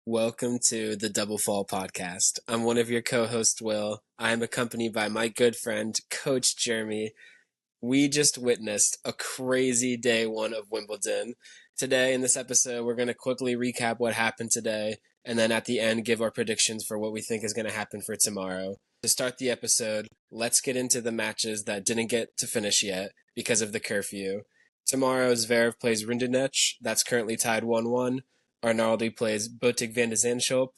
Welcome to the Double Fall podcast. I'm one of your co-hosts, Will. I am accompanied by my good friend, Coach Jeremy. We just witnessed a crazy day one of Wimbledon. Today, in this episode, we're going to quickly recap what happened today, and then at the end, give our predictions for what we think is going to happen for tomorrow. To start the episode, let's get into the matches that didn't get to finish yet because of the curfew. Tomorrow, Zverev plays Rinderknech. That's currently tied 1-1. Arnaldi plays Botic van de Zandschulp.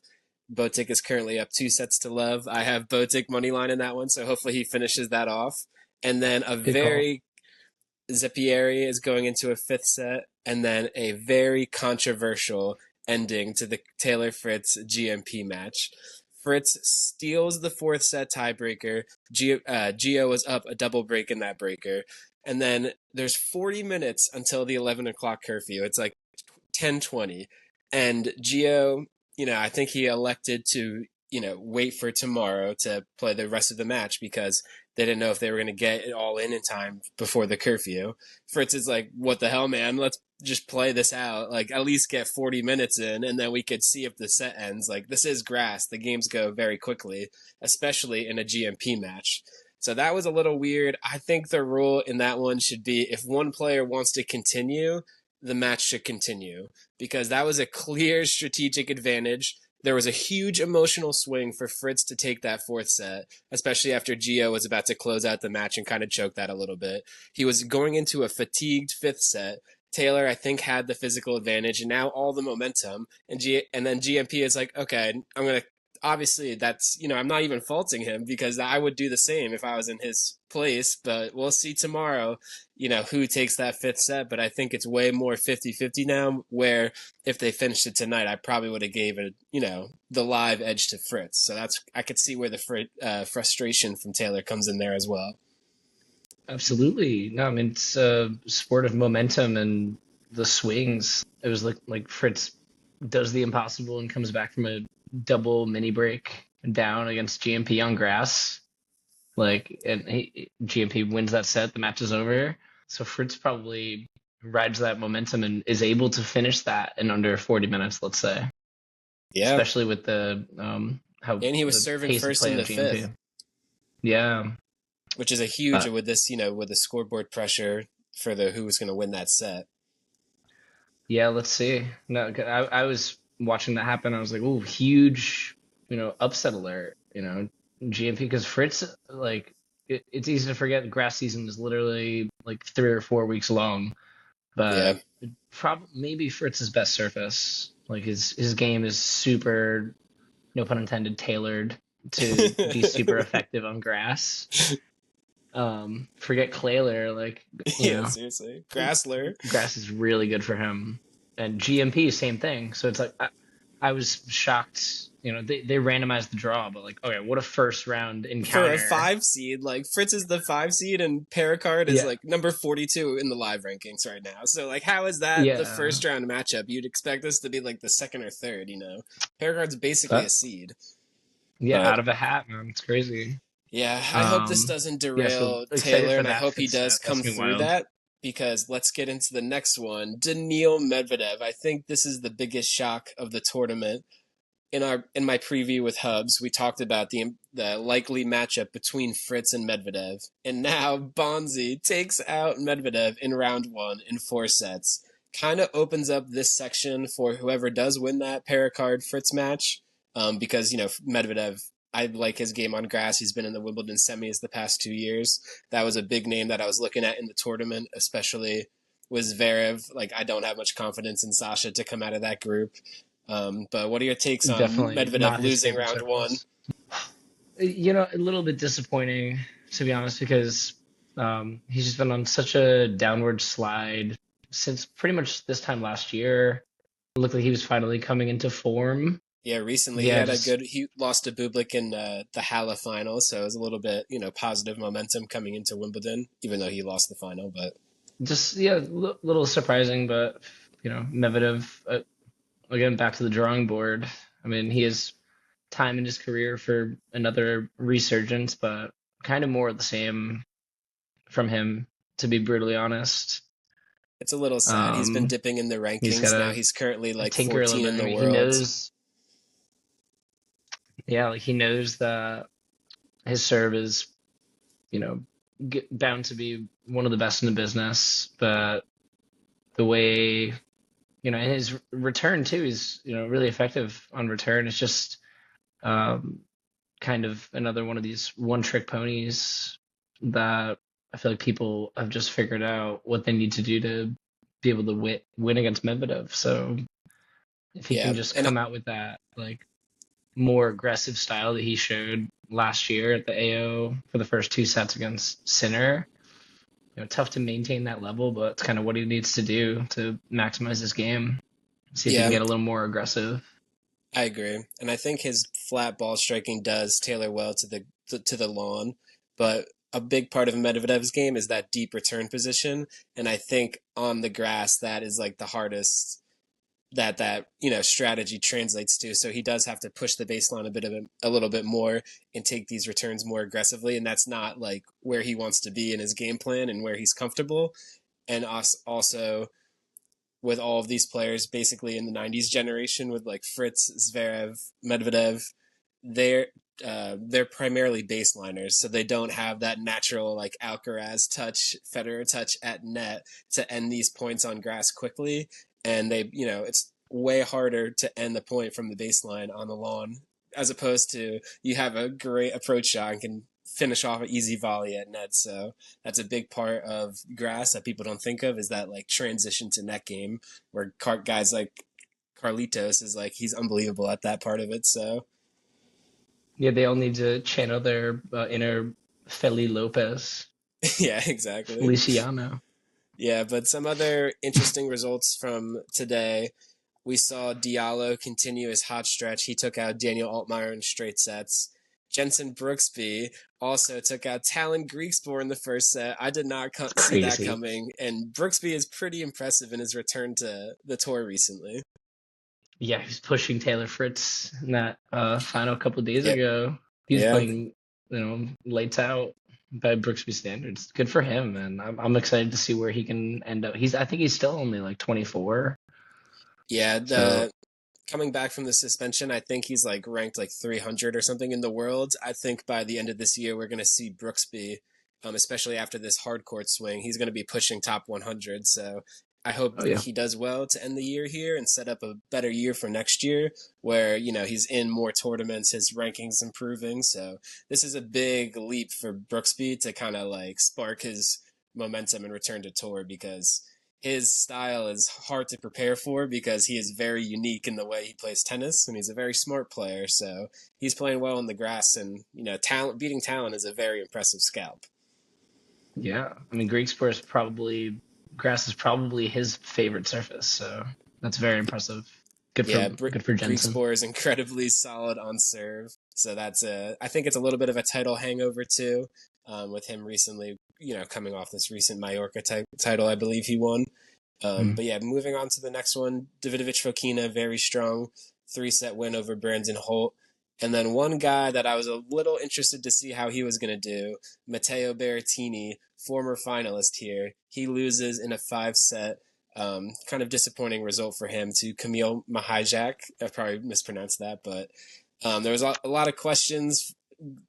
Botic is currently up 2-0. I have Botic moneyline in that one, so hopefully he finishes that off. And then Good call. Zeppieri is going into a fifth set, and then a very controversial ending to the Taylor Fritz GMP match. Fritz steals the fourth set tiebreaker. Gio was up a double break in that breaker. And then there's 40 minutes until the 11 o'clock curfew. It's like 10:20. And Gio, I think he elected to, wait for tomorrow to play the rest of the match because they didn't know if they were going to get it all in time before the curfew. Fritz is like, what the hell, man? Let's just play this out. Like, at least get 40 minutes in, and then we could see if the set ends. Like, this is grass. The games go very quickly, especially in a GMP match. So that was a little weird. I think the rule in that one should be if one player wants to continue, the match should continue, because that was a clear strategic advantage. There was a huge emotional swing for Fritz to take that fourth set, especially after Gio was about to close out the match and kind of choke that a little bit. He was going into a fatigued fifth set. Taylor, I think, had the physical advantage and now all the momentum. And then GMP is like, okay, I'm going to, obviously that's, I'm not even faulting him because I would do the same if I was in his place, but we'll see tomorrow, who takes that fifth set. But I think it's way more 50-50 now, where if they finished it tonight, I probably would have gave it, the live edge to Fritz. So I could see where the frustration from Taylor comes in there as well. Absolutely. No, I mean, it's a sport of momentum and the swings. It was like Fritz does the impossible and comes back from a double mini break down against GMP on grass. GMP wins that set. The match is over. So Fritz probably rides that momentum and is able to finish that in under 40 minutes, let's say. Yeah. Especially with the how and he was serving first in the fifth. Yeah. Which is a huge with this, with the scoreboard pressure for who was going to win that set. Yeah, let's see. No, I was watching that happen. I was like, "Oh, huge, upset alert." GMP, because Fritz, it's easy to forget. Grass season is literally like 3 or 4 weeks long, but maybe Fritz's best surface. Like his game is super, no pun intended, tailored to be super effective on grass. Forget Clayler, seriously, Grassler. Grass is really good for him, and GMP same thing. So it's like I was shocked. They randomized the draw, but okay, what a first round encounter for a 5 seed. Like Fritz is the 5 seed, and Perricard is number 42 in the live rankings right now. So how is that the first round matchup? You'd expect this to be the second or third. Perricard's basically a seed. Yeah, out of a hat, man. It's crazy. Yeah, I hope this doesn't derail Taylor, and I hope he does come through that, because let's get into the next one. Daniil Medvedev. I think this is the biggest shock of the tournament. In my preview with Hubs, we talked about the likely matchup between Fritz and Medvedev, and now Bonzi takes out Medvedev in round 1 in 4 sets. Kind of opens up this section for whoever does win that Perricard-Fritz match, because Medvedev, I like his game on grass. He's been in the Wimbledon semis the past 2 years. That was a big name that I was looking at in the tournament, especially with Zverev. I don't have much confidence in Sasha to come out of that group. But what are your takes on Medvedev losing round 1? A little bit disappointing, to be honest, because he's just been on such a downward slide since pretty much this time last year. It looked like he was finally coming into form. Yeah, recently he lost to Bublik in the Halle final, so it was a little bit, positive momentum coming into Wimbledon, even though he lost the final. But just little surprising, but Medvedev, again, back to the drawing board. I mean, he has time in his career for another resurgence, but kind of more of the same from him, to be brutally honest. It's a little sad. He's been dipping in the rankings. Now he's currently 14 in the world. Yeah, like he knows that his serve is, you know, bound to be one of the best in the business, but the way, and his return too is, really effective on return. It's just um, kind of another one of these one-trick ponies that I feel like people have just figured out what they need to do to be able to win against Medvedev. So if he Yeah, can just and come out with that like more aggressive style that he showed last year at the AO for the first two sets against Sinner, tough to maintain that level, but it's kind of what he needs to do to maximize his game. See if he can yeah, get a little more aggressive. I agree, and I think his flat ball striking does tailor well to the lawn, but a big part of Medvedev's game is that deep return position, and I think on the grass that is like the hardest that strategy translates to. So he does have to push the baseline a little bit more and take these returns more aggressively, and that's not like where he wants to be in his game plan and where he's comfortable. And also with all of these players basically in the 90s generation with like Fritz, Zverev, Medvedev, they're they're primarily baseliners, so they don't have that natural like Alcaraz touch, Federer touch at net to end these points on grass quickly. And it's way harder to end the point from the baseline on the lawn, as opposed to you have a great approach shot and can finish off an easy volley at net. So that's a big part of grass that people don't think of, is that like transition to net game where guys like Carlitos is like he's unbelievable at that part of it. So Yeah, they all need to channel their inner Feli Lopez, yeah, exactly. Feliciano. Yeah, but some other interesting results from today. We saw Diallo continue his hot stretch. He took out Daniel Altmaier in straight sets. Jensen Brooksby also took out Talon Griekspoor in the first set. I did not It's see that crazy. coming, and Brooksby is pretty impressive in his return to the tour recently. Yeah, he was pushing Taylor Fritz in that final couple of days Yep. ago. He was Yeah. playing, lights out by Brooksby standards. Good for him, and I'm excited to see where he can end up. I think he's still only like 24. Yeah, So the coming back from the suspension, I think he's like ranked like 300 or something in the world. I think by the end of this year, we're going to see Brooksby, especially after this hard court swing, he's going to be pushing top 100. So I hope oh yeah, he does well to end the year here and set up a better year for next year where, he's in more tournaments, his rankings improving. So this is a big leap for Brooksby to kind of like spark his momentum and return to tour, because his style is hard to prepare for because he is very unique in the way he plays tennis, and he's a very smart player. So he's playing well on the grass, and talent beating talent is a very impressive scalp. yeah. I mean, Griekspoor is probably grass is probably his favorite surface. So that's very impressive. Yeah, Good for Jensen. Griekspoor is incredibly solid on serve, so I think it's a little bit of a title hangover too, with him recently, coming off this recent Mallorca title, I believe he won. Mm. But yeah, moving on to the next one, Davidovich Fokina, very strong 3-set win over Brandon Holt. And then one guy that I was a little interested to see how he was going to do, Matteo Berrettini, former finalist here. He loses in a 5-set, kind of disappointing result for him, to Kamil Mahajak. I probably mispronounced that, but there was a lot of questions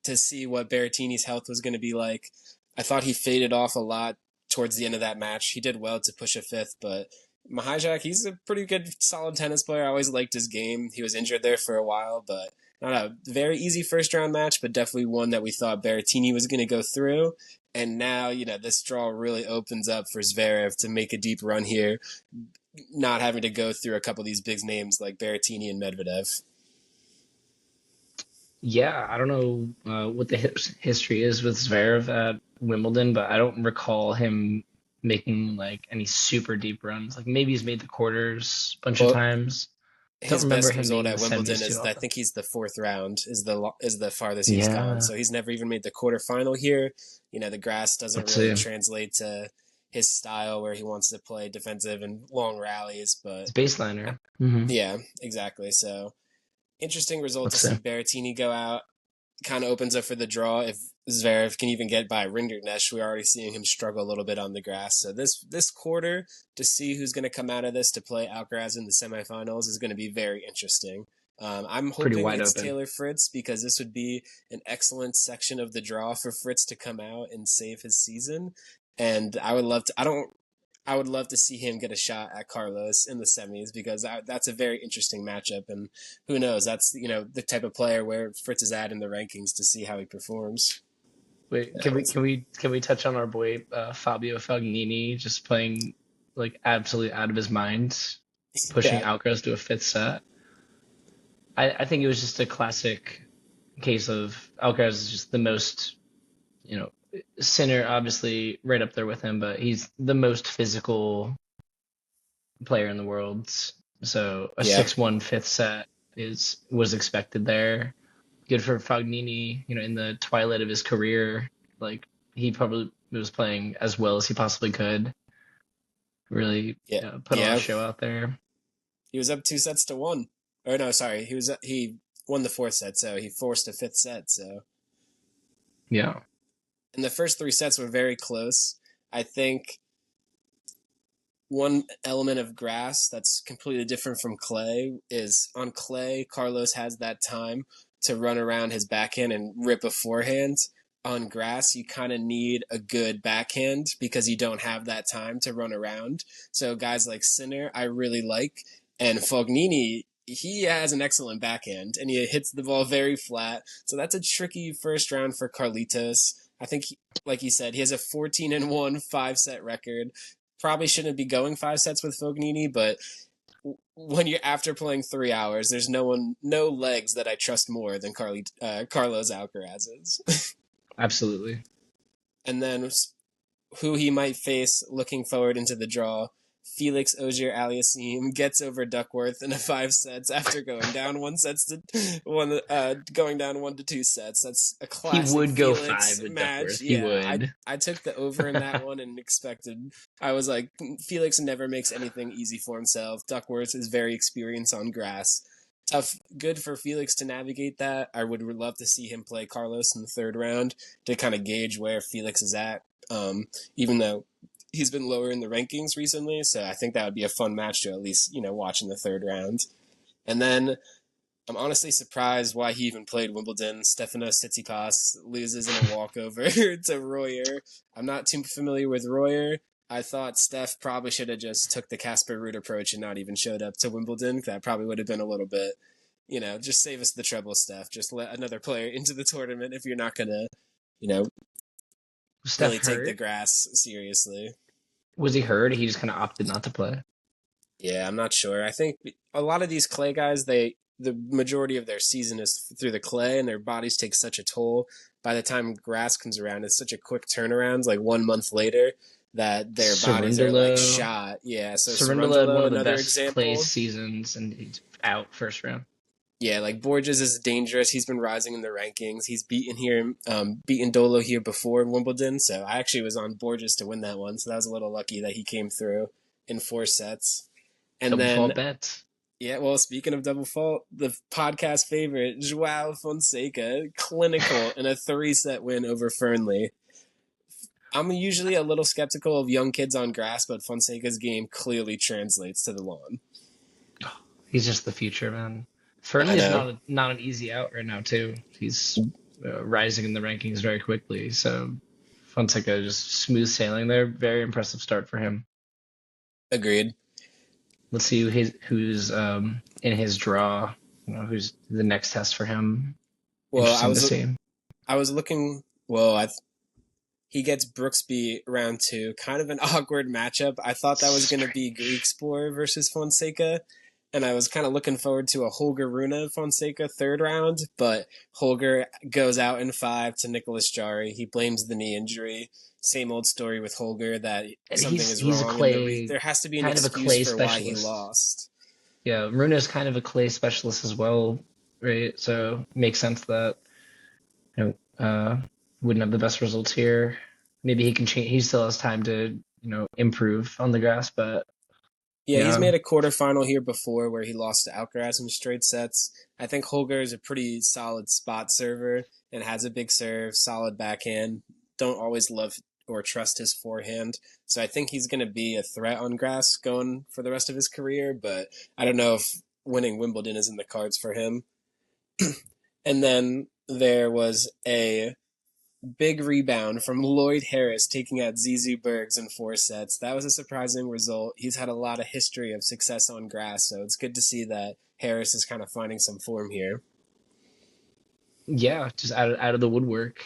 to see what Berrettini's health was going to be like. I thought he faded off a lot towards the end of that match. He did well to push a fifth, but Mahajak, he's a pretty good, solid tennis player. I always liked his game. He was injured there for a while, but not a very easy first round match, but definitely one that we thought Berrettini was going to go through. And now, this draw really opens up for Zverev to make a deep run here, not having to go through a couple of these big names like Berrettini and Medvedev. Yeah, I don't know what the history is with Zverev at Wimbledon, but I don't recall him making like any super deep runs. Like maybe he's made the quarters a bunch of Well, times. Don't his remember best him result being in the at Wimbledon semis too is I often. think he's the fourth round is the farthest he's gone. Yeah, So he's never even made the quarterfinal here. The grass doesn't let's really see. translate to his style where he wants to play defensive and long rallies. But It's baseliner. Hmm. yeah, exactly. So interesting result Let's to see. see Berrettini go out. Kind of opens up for the draw if Zverev can even get by Rinderknecht. We're already seeing him struggle a little bit on the grass. So this quarter, to see who's going to come out of this to play Alcaraz in the semifinals, is going to be very interesting. I'm Pretty hoping wide it's open. Taylor Fritz because this would be an excellent section of the draw for Fritz to come out and save his season. And I would love to. I would love to see him get a shot at Carlos in the semis because that's a very interesting matchup. And who knows? That's the type of player where Fritz is at in the rankings to see how he performs. Wait, can we touch on our boy Fabio Fognini just playing like absolutely out of his mind, pushing Yeah, Alcaraz to a fifth set? I think it was just a classic case of Alcaraz is just the most, you know, Sinner obviously right up there with him, but he's the most physical player in the world. So a yeah, 6-1 fifth set was expected there. Good for Fognini, in the twilight of his career. Like he probably was playing as well as he possibly could. Really yeah, put on a yeah. show out there. He was up 2-1. Or no, sorry, he won the fourth set, so he forced a fifth set. So, Yeah. and the first three sets were very close. I think one element of grass that's completely different from clay is on clay, Carlos has that time to run around his backhand and rip a forehand. On grass, you kind of need a good backhand because you don't have that time to run around. So guys like Sinner, I really like, and Fognini, he has an excellent backhand and he hits the ball very flat. So that's a tricky first round for Carlitos. I think, like you said, he has a 14-1 5-set record. Probably shouldn't be going 5 sets with Fognini, but when you're after playing 3 hours, there's no legs that I trust more than Carlos Alcaraz's. Absolutely. And then who he might face looking forward into the draw. Felix Auger-Aliassime gets over Duckworth in a 5 sets after going down going down 1-2 sets. That's a He classic would go Felix 5 with match. Duckworth. He Yeah, would. I took the over in that one and expected. I was like, Felix never makes anything easy for himself. Duckworth is very experienced on grass. Tough, good for Felix to navigate that. I would love to see him play Carlos in the third round to kind of gauge where Felix is at. Even though he's been lower in the rankings recently, so I think that would be a fun match to at least watch in the third round. And then I'm honestly surprised why he even played Wimbledon. Stefanos Tsitsipas loses in a walkover to Royer. I'm not too familiar with Royer. I thought Steph probably should have just took the Casper Ruud approach and not even showed up to Wimbledon. That probably would have been a little bit, just save us the trouble, Steph. Just let another player into the tournament if you're not going to, Steph really take the hurt. grass seriously. Was he hurt? He just kind of opted not to play. Yeah, I'm not sure. I think a lot of these clay guys, the majority of their season is through the clay, and their bodies take such a toll. By the time grass comes around, it's such a quick turnaround, like 1 month later, that their bodies are like Cerundolo. shot. Yeah, so Cerundolo had one Cerundolo, of the another best clay example. seasons, and he's out first round. Yeah, like Borges is dangerous. He's been rising in the rankings. He's beaten Dolo here before in Wimbledon. So I actually was on Borges to win that one. So that was a little lucky that he came through in 4 sets. And Double then fault bet. yeah, well, speaking of double fault, the podcast favorite, Joao Fonseca, clinical in a 3-set win over Fernley. I'm usually a little skeptical of young kids on grass, but Fonseca's game clearly translates to the lawn. He's just the future, man. I Fernley's know. not an easy out right now, too. He's rising in the rankings very quickly. So Fonseca just smooth sailing there. Very impressive start for him. Agreed. Let's see who's in his draw. Who's the next test for him. Well, Interesting to see. I was looking. Well, he gets Brooksby round 2. Kind of an awkward matchup. I thought that was going to be Griekspoor versus Fonseca, and I was kind of looking forward to a Holger Rune Fonseca third round, but Holger goes out in 5 to Nicholas Jarry. He blames the knee injury. Same old story with Holger that And something he's is he's a wrong. clay There has to be an kind of a excuse clay for why he specialist. lost. Yeah, Rune is kind of a clay specialist as well, right? So it makes sense that wouldn't have the best results here. Maybe he can change. He still has time to improve on the grass, but Yeah, he's yeah, made a quarterfinal here before where he lost to Alcaraz in straight sets. I think Holger is a pretty solid spot server and has a big serve, solid backhand. Don't always love or trust his forehand. So I think he's going to be a threat on grass going for the rest of his career, but I don't know if winning Wimbledon is in the cards for him. And then there was a big rebound from Lloyd Harris taking out ZZ Bergs in 4 sets. That was a surprising result. He's had a lot of history of success on grass, so it's good to see that Harris is kind of finding some form here. Yeah, just out of the woodwork.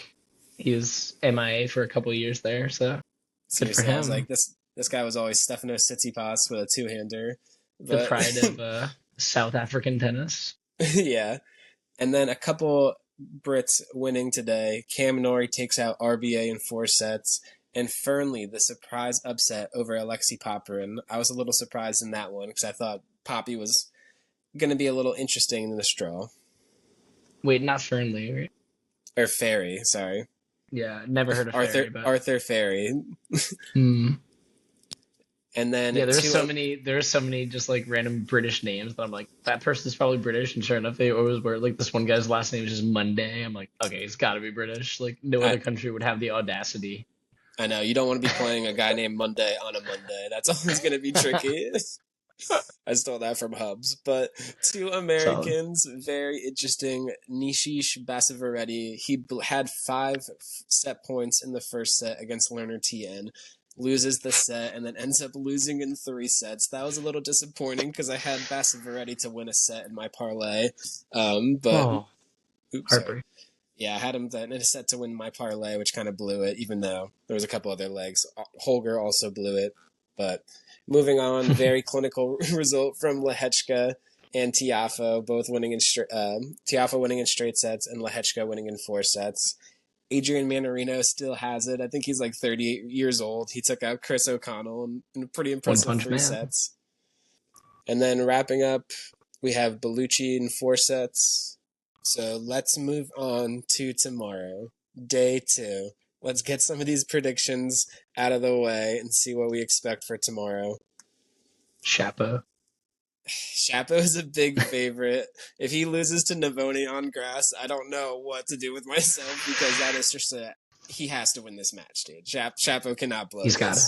He was MIA for a couple of years there, so good for Seriously, I was him. like, this guy was always Stefanos Tsitsipas with a two-hander. The But pride of South African tennis. yeah. And then a couple Brits winning today. Cam Norrie takes out RBA in 4 sets. And Fernley, the surprise upset over Alexei Popyrin. I was a little surprised in that one because I thought Poppy was going to be a little interesting in this draw. Wait, not Fernley, right? Or Ferry, sorry. Yeah, never heard of Ferry. But... Arthur Ferry. And then yeah, there's so many just like random British names that I'm like, that person's probably British, and sure enough, they always were. Like this one guy's last name is just Monday. I'm like, okay, he's got to be British. Like no other country would have the audacity. I know you don't want to be playing a guy named Monday on a Monday. That's always going to be tricky. I stole that from Hubs, but 2 Americans, very interesting. Nishish Basaveretti, he had 5 set points in the first set against Lerner TN. Loses the set and then ends up losing in 3 sets. That was a little disappointing because I had Basaveretti to win a set in my parlay. Sorry. Yeah, I had him in a set to win my parlay, which kind of blew it, even though there was a couple other legs. Holger also blew it. But moving on, very clinical result from Lehechka and Tiafoe, both winning in Tiafoe winning in straight sets and Lehechka winning in 4 sets. Adrian Manarino still has it. I think he's like 38 years old. He took out Chris O'Connell in a pretty impressive 3 sets. And then wrapping up, we have Bellucci in 4 sets. So let's move on to tomorrow, day 2. Let's get some of these predictions out of the way and see what we expect for tomorrow. Shapo is a big favorite. If he loses to Navoni on grass, I don't know what to do with myself because that is just he has to win this match, dude. Shapo cannot blow. He's got it.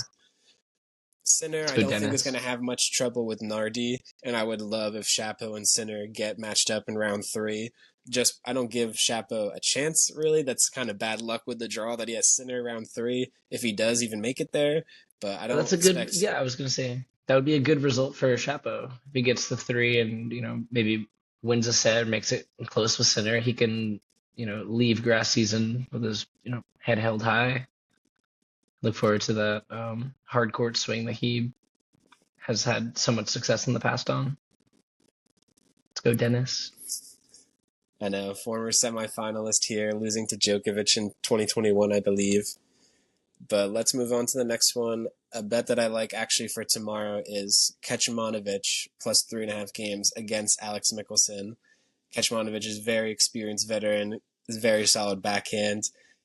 Sinner, I don't think is going to have much trouble with Nardi, and I would love if Shapo and Sinner get matched up in round 3. I don't give Shapo a chance, really. That's kind of bad luck with the draw that he has Sinner round 3, if he does even make it there. But I don't expect... Yeah, I was going to say, that would be a good result for Shapo. If he gets the 3 and, maybe wins a set, makes it close with Sinner, he can, leave grass season with his, head held high. Look forward to that hard court swing that he has had so much success in the past on. Let's go, Dennis. I know, former semifinalist here, losing to Djokovic in 2021, I believe. But let's move on to the next one. A bet that I like actually for tomorrow is Kecmanovic plus 3.5 games against Alex Michelsen. Kecmanovic is a very experienced veteran, is very solid backhand.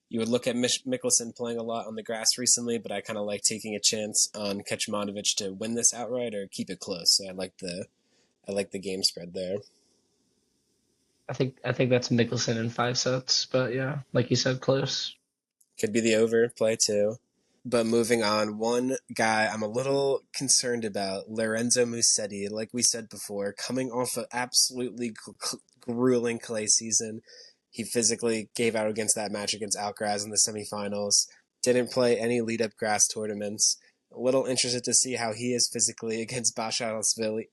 You would look at Michelsen playing a lot on the grass recently, but I kind of like taking a chance on Kecmanovic to win this outright or keep it close. So I like the game spread there. I think that's Michelsen in 5 sets, but yeah, like you said, close. Could be the over play too. But moving on, one guy I'm a little concerned about, Lorenzo Musetti, like we said before, coming off an absolutely grueling clay season. He physically gave out against that match against Alcaraz in the semifinals. Didn't play any lead-up grass tournaments. A little interested to see how he is physically against Bashalasvili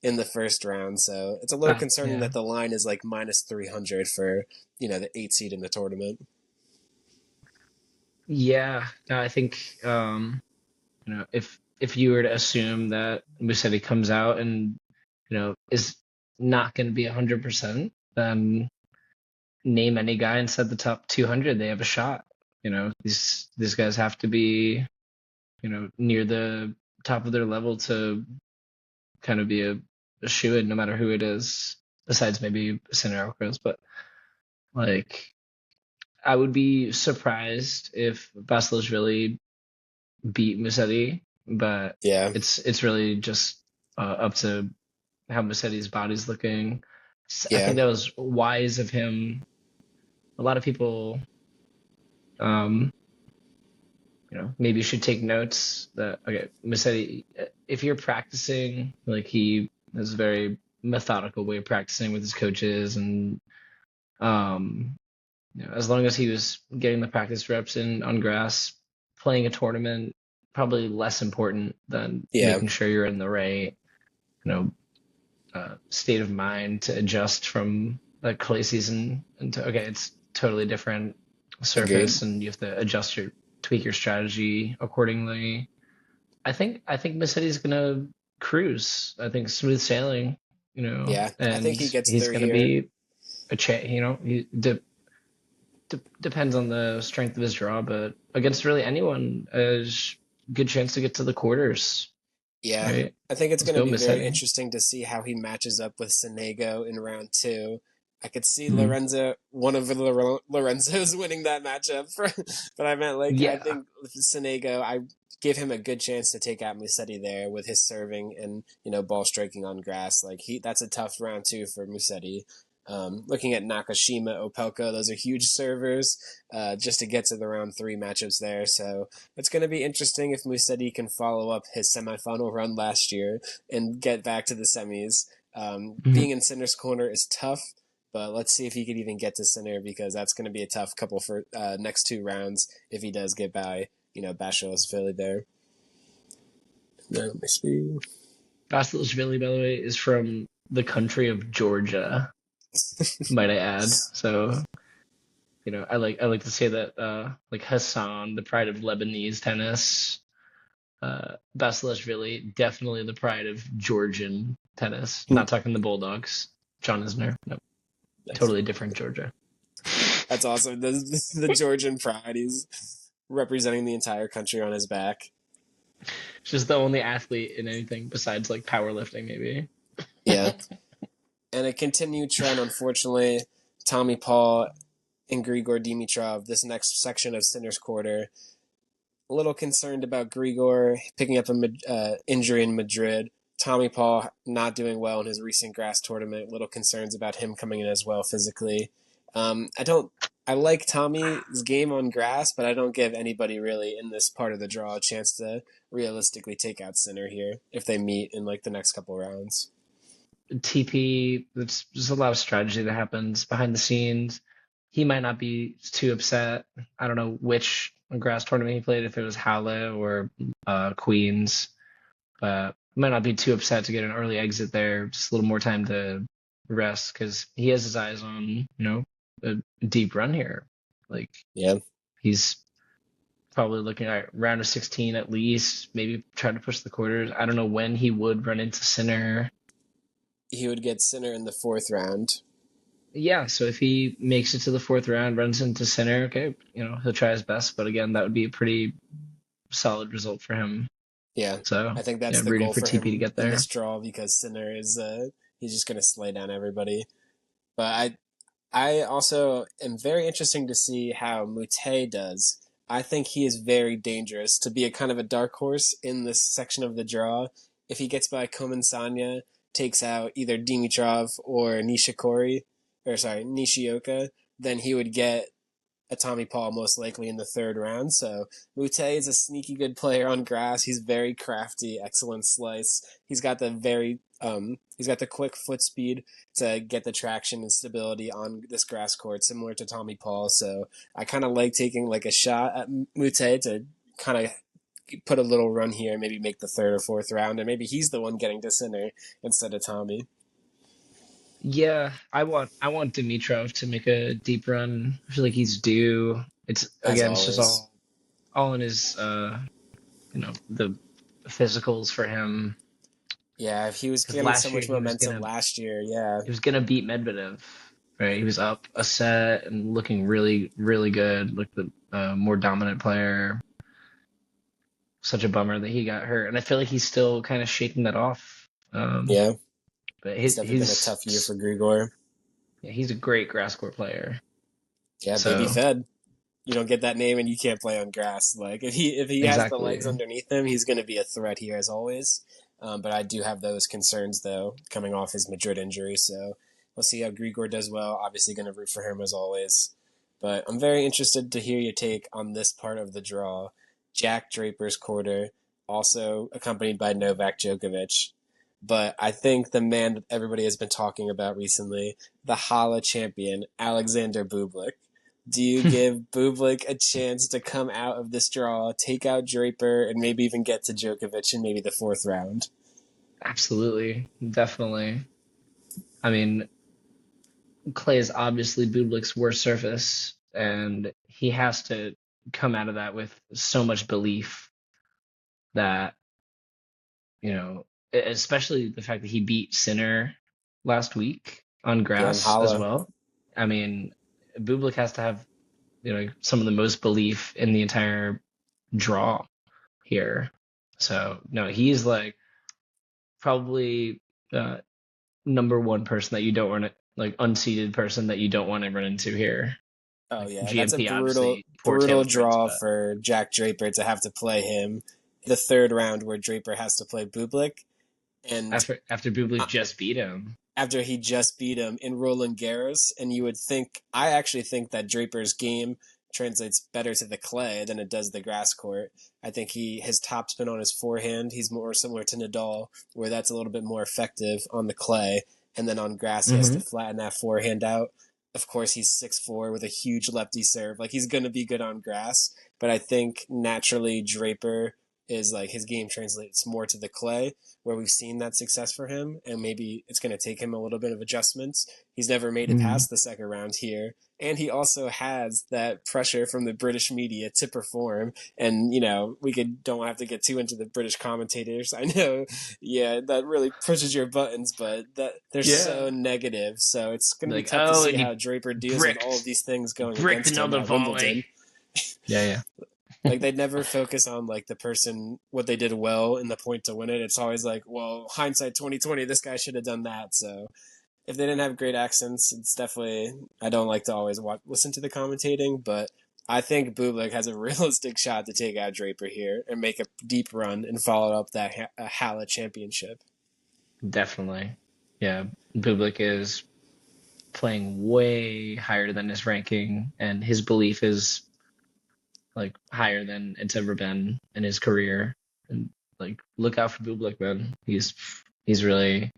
in the first round. So it's a little concerning that the line is like minus 300 for, the 8 seed in the tournament. Yeah, no, I think, if you were to assume that Musetti comes out and, is not going to be 100%, then name any guy inside the top 200, they have a shot. These guys have to be, near the top of their level to kind of be a shoo-in, no matter who it is, besides maybe Sinner Alcaraz. But like, I would be surprised if Basilashvili beat Musetti, but yeah, it's really just up to how Musetti's body's looking. Yeah. I think that was wise of him. A lot of people, maybe should take notes that, okay, Musetti, if you're practicing, like he Has a very methodical way of practicing with his coaches, and um, as long as he was getting the practice reps in on grass, playing a tournament probably less important than Yeah, making sure you're in the right, you know, state of mind to adjust from the clay season into okay, it's totally different agreed. surface, and you have to tweak your strategy accordingly. I think Miss gonna cruise. I think smooth sailing, Yeah, I think and he gets he's through gonna here. be depends on the strength of his draw, but against really anyone, there's good chance to get to the quarters, Yeah, right? I think it's Let's going to go, be Miss very Eddie. interesting to see how he matches up with Sonego in round two. I could see Mhm. One of the Lorenzos winning that matchup, but I meant like I Yeah, think Sonego, I give him a good chance to take out Musetti there with his serving and ball striking on grass. Like that's a tough round two for Musetti. Looking at Nakashima, Opelka, those are huge servers. Just to get to the round three matchups there, so it's going to be interesting if Musetti can follow up his semifinal run last year and get back to the semis. Mhm. Being in Sinner's corner is tough, but let's see if he could even get to Sinner because that's going to be a tough couple for next two rounds if he does get by, Basho's Philly there. Let me see. Vasilishvili, by the way, is from the country of Georgia, might I add. So, I like to say that like Hassan, the pride of Lebanese tennis, Vasilishvili, definitely the pride of Georgian tennis. Not talking the Bulldogs. John Isner. No, totally different Georgia. That's awesome. The Georgian pride. He's representing the entire country on his back. She's the only athlete in anything besides like powerlifting, maybe. Yeah. And a continued trend, unfortunately, Tommy Paul and Grigor Dimitrov, this next section of Sinner's Quarter. A little concerned about Grigor picking up an injury in Madrid. Tommy Paul not doing well in his recent grass tournament. Little concerns about him coming in as well physically. I don't. I like Tommy's game on grass, but I don't give anybody really in this part of the draw a chance to realistically take out Sinner here if they meet in like the next couple rounds. TP, there's a lot of strategy that happens behind the scenes. He might not be too upset. I don't know which grass tournament he played, if it was Halle or Queens, but he might not be too upset to get an early exit there. Just a little more time to rest because he has his eyes on, a deep run here. Like Yeah, he's probably looking at round of 16 at least, maybe try to push the quarters. I don't know when he would run into Sinner. he would get Sinner in the fourth round. Yeah, so if he makes it to the fourth round, runs into Sinner, okay, he'll try his best. But again, that would be a pretty solid result for him. Yeah, So I think yeah, that's the rooting goal for for TP to him get in there. this draw because Sinner is he's just going to slay down everybody. But I also am very interesting to see how Mute does. I think he is very dangerous to be a kind of a dark horse in this section of the draw. If he gets by Komen Sanya, takes out either Dimitrov or Nishioka, then he would get a Tommy Paul most likely in the third round. So Mute is a sneaky good player on grass. He's very crafty, excellent slice. He's got the quick foot speed to get the traction and stability on this grass court, similar to Tommy Paul. So I kind of like taking like a shot at Mute to kind of put a little run here, maybe make the third or fourth round, and maybe he's the one getting to Sinner instead of Tommy. Yeah, I want Dimitrov to make a deep run. I feel like he's due. As It's just always. all in his the physicals for him. Yeah, if he was Because getting so last year much momentum last year, yeah, he was gonna beat Medvedev, right? He was up a set and looking really, really good, like the more dominant player. Such a bummer that he got hurt, and I feel like he's still kind of shaking that off. yeah, But it's definitely been a tough year for Grigor. yeah, he's a great grass court player. Yeah, baby So fed. You don't get that name and you can't play on grass. Like if he has the exactly. legs underneath him, he's going to be a threat here as always. But I do have those concerns though coming off his Madrid injury. So we'll see how Grigor does well. Obviously, going to root for him as always. But I'm very interested to hear your take on this part of the draw. Jack Draper's quarter, also accompanied by Novak Djokovic. But I think the man that everybody has been talking about recently, the Hala champion, Alexander Bublik. Do you give Bublik a chance to come out of this draw, take out Draper, and maybe even get to Djokovic in maybe the fourth round? Absolutely, definitely. I mean, clay is obviously Bublik's worst surface, and he has to come out of that with so much belief that, especially the fact that he beat Sinner last week on Yeah, and grass as Hala. well. I mean, Bublik has to have, some of the most belief in the entire draw here. So, no, he's like probably number one person that you don't want to, like, unseeded person that you don't want to run into here. Oh Like yeah, that's a GMP, brutal, obviously, poor brutal Taylor Fritz, draw but for Jack Draper to have to play him the third round where Draper has to play Bublik. And after Bublik just beat him. after he just beat him in Roland Garros, and you would think, I actually think that Draper's game translates better to the clay than it does the grass court. I think his topspin on his forehand, he's more similar to Nadal, where that's a little bit more effective on the clay, and then on grass he has to Hmm. flatten that forehand out. Of course, he's 6'4" with a huge lefty serve. Like, he's going to be good on grass, but I think naturally Draper is like his game translates more to the clay, where we've seen that success for him, and maybe it's going to take him a little bit of adjustments. He's never made it Hmm. past the second round here, and he also has that pressure from the British media to perform. And we don't have to get too into the British commentators. I know, yeah, that really pushes your buttons, but that they're Yeah. so negative. So it's going to be Like, tough to oh, see and how he Draper deals with all of bricked these things going bricked against him another at volley. Wimbledon. Yeah, Like, they never focus on like the person what they did well in the point to win it. It's always like, well, hindsight 2020, this guy should have done that. So if they didn't have great accents, it's definitely, I don't like to always listen to the commentating, but I think Bublik has a realistic shot to take out Draper here and make a deep run and follow up that Hala championship. definitely. Yeah, Bublik is playing way higher than his ranking, and his belief is like higher than it's ever been in his career. And like, look out for Bublik, man. He's really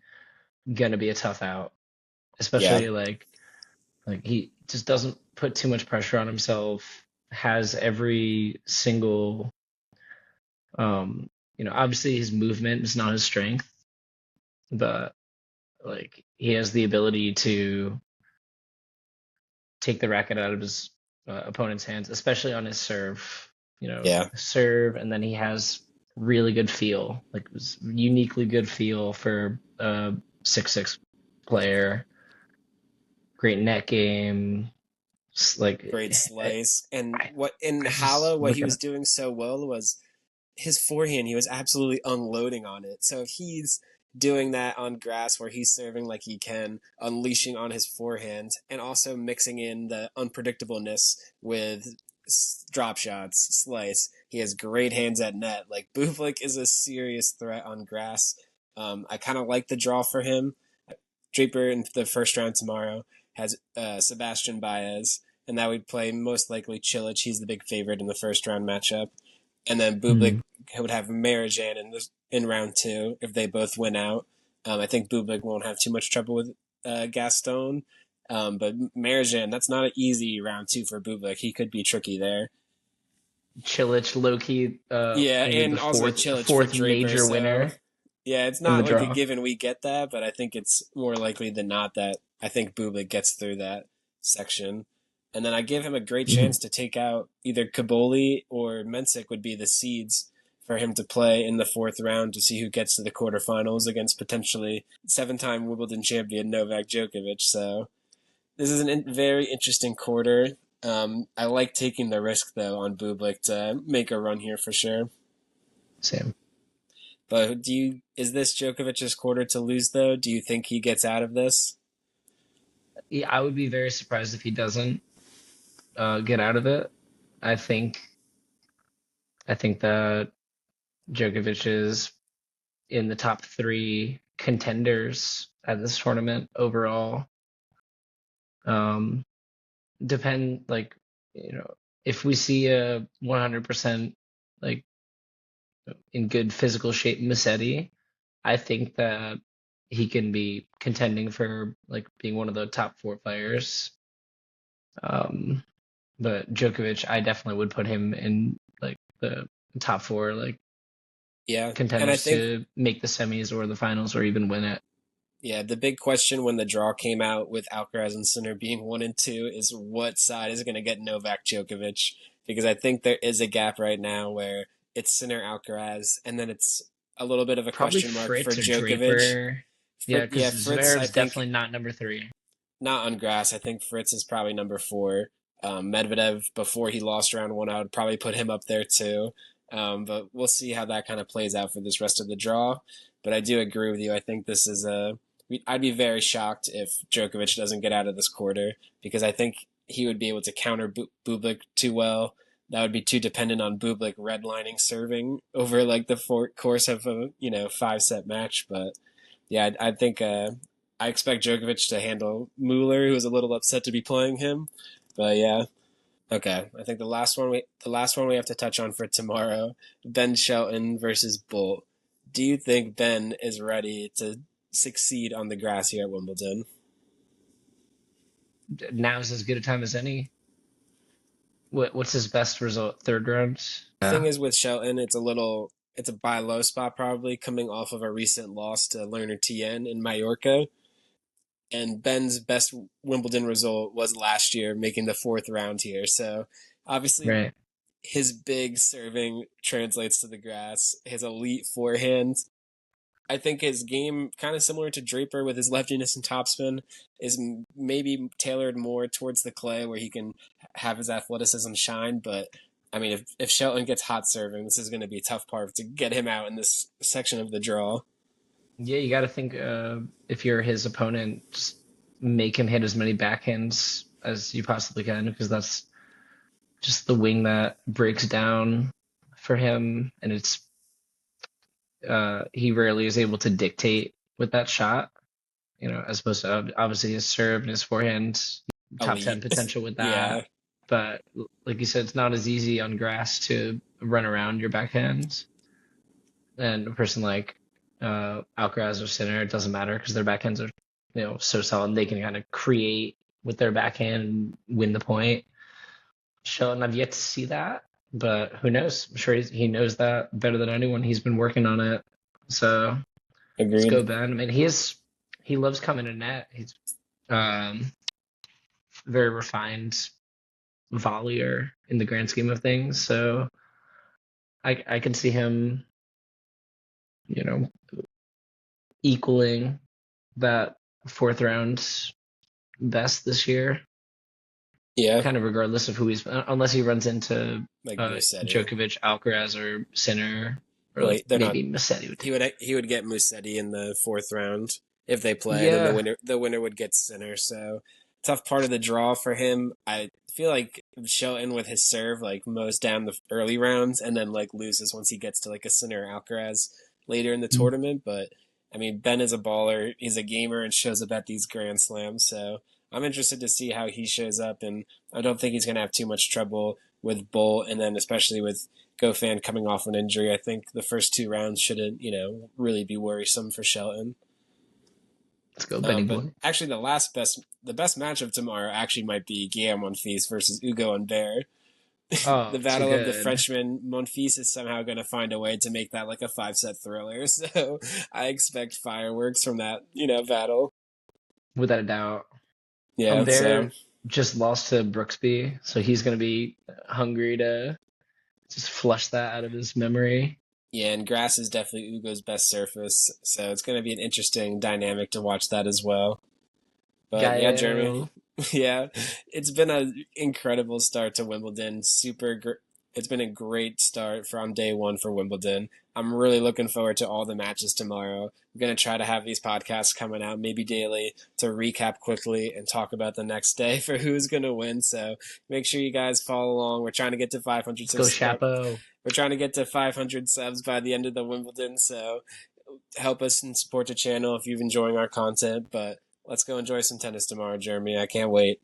gonna be a tough out, Yeah, especially like he just doesn't put too much pressure on himself. Has every single obviously his movement is not his strength, but like he has the ability to take the racket out of his opponent's hands, especially on his serve. yeah. Serve, and then he has really good feel, like it was uniquely good feel for a 6'6" player. Great net game, like Great slice. And I, what in I just Hala, what look he at was it. doing so well was his forehand, he was absolutely unloading on it. So if he's doing that on grass where he's serving like he can, unleashing on his forehand, and also mixing in the unpredictableness with drop shots, slice, he has great hands at net. Like, Bublik is a serious threat on grass. I kind of like the draw for him. Draper in the first round tomorrow has Sebastian Baez, and that would play most likely Chilich. He's the big favorite in the first round matchup. And then Bublik Mm. would have Marijan in round two if they both win out. I think Bublik won't have too much trouble with Gaston. But Marijan, that's not an easy round two for Bublik. He could be tricky there. Chilich, low key, Yeah, maybe the and also fourth Chilich for fourth Draper. major So winner yeah, it's in the not like a draw. given we get that, but I think it's more likely than not that I think Bublik gets through that section. And then I give him a great Hmm. chance to take out either Kaboli or Mensik would be the seeds for him to play in the fourth round to see who gets to the quarterfinals against potentially seven-time Wimbledon champion Novak Djokovic. So this is a very interesting quarter. I like taking the risk though on Bublik to make a run here for sure. Same. But is this Djokovic's quarter to lose though? Do you think he gets out of this? Yeah, I would be very surprised if he doesn't get out of it. I think I think that Djokovic is in the top three contenders at this tournament overall. Um, depend like if we see a 100% like in good physical shape Musetti, I think that he can be contending for like being one of the top four players. Um, but Djokovic, I definitely would put him in like the top four, like Yeah, and I contenders think to make the semis or the finals or even win it. yeah, the big question when the draw came out with Alcaraz and Sinner being 1 and 2 is what side is going to get Novak Djokovic, because I think there is a gap right now where it's Sinner Alcaraz, and then it's a little bit of a Probably question mark for Fritz or Djokovic. Draper. Yeah, because Yeah, Fritz, I Zverev's think definitely not number three. not on grass. I think Fritz is probably number four. Medvedev, before he lost round one, I would probably put him up there too. But we'll see how that kind of plays out for this rest of the draw. But I do agree with you. I think this is a. I'd be very shocked if Djokovic doesn't get out of this quarter, because I think he would be able to counter Bublik too well. That would be too dependent on Bublik redlining serving over like the course of a 5-set match. But yeah, I think I expect Djokovic to handle Mueller, who was a little upset to be playing him. But yeah, okay. I think the last one we have to touch on for tomorrow, Ben Shelton versus Bolt. Do you think Ben is ready to succeed on the grass here at Wimbledon? Now's as good a time as any. What's his best result? Third round? Thing Yeah. is with Shelton, it's a buy low spot probably coming off of a recent loss to Lerner Tien in Mallorca. And Ben's best Wimbledon result was last year, making the fourth round here. So obviously, Right. his big serving translates to the grass. His elite forehand. I think his game, kind of similar to Draper with his leftiness and topspin, is maybe tailored more towards the clay where he can have his athleticism shine. But I mean, if Shelton gets hot serving, this is going to be a tough part to get him out in this section of the draw. Yeah, you got to think if you're his opponent, just make him hit as many backhands as you possibly can because that's just the wing that breaks down for him, and it's he rarely is able to dictate with that shot. As opposed to obviously his serve and his forehand, top 10 Elite. potential with Yeah, that. But like you said, it's not as easy on grass to run around your backhand. And a person like Alcaraz or Sinner, it doesn't matter because their backhands are so solid they can kind of create with their backhand and win the point. Sheldon, I've yet to see that, but who knows? I'm sure he knows that better than anyone. He's been working on it. So let's agreed. go, Ben. I mean, he loves coming to net. He's um, very refined volleyer in the grand scheme of things. So I can see him, you know, equaling that fourth round best this year, Yeah, kind of regardless of who he's, unless he runs into like Musetti. Djokovic, Alcaraz, or Sinner, or Well, like they're not. maybe Musetti. He would get Musetti in the fourth round if they play, and then the Yeah, winner would get Sinner. So tough part of the draw for him. I feel like Shelton with his serve like mows down the early rounds and then like loses once he gets to like a Sinner Alcaraz later in the tournament. But I mean, Ben is a baller. He's a gamer and shows up at these Grand Slams. So I'm interested to see how he shows up, and I don't think he's going to have too much trouble with Bolt, and then especially with Gofan coming off an injury. I think the first two rounds shouldn't, really be worrisome for Shelton. let's go, Benny But boy. actually, the best matchup tomorrow actually might be Guillaume Monfils versus Hugo and Bear. Oh, The too battle of the good. Frenchmen. Monfils is somehow going to find a way to make that like a 5-set thriller. So I expect fireworks from that, battle. Without a doubt. Yeah. So Humbert just lost to Brooksby, so he's going to be hungry to just flush that out of his memory. yeah, and grass is definitely Hugo's best surface. So it's going to be an interesting dynamic to watch that as well. But yeah, Jeremy, Gael. yeah, it's been an incredible start to Wimbledon. It's been a great start from day one for Wimbledon. I'm really looking forward to all the matches tomorrow. I'm going to try to have these podcasts coming out maybe daily to recap quickly and talk about the next day for who's going to win. So make sure you guys follow along. We're trying to get to 500 Let's go, Chapo. we're trying to get to 500 subs by the end of the Wimbledon. So help us and support the channel if you're enjoying our content. But let's go enjoy some tennis tomorrow, Jeremy. I can't wait.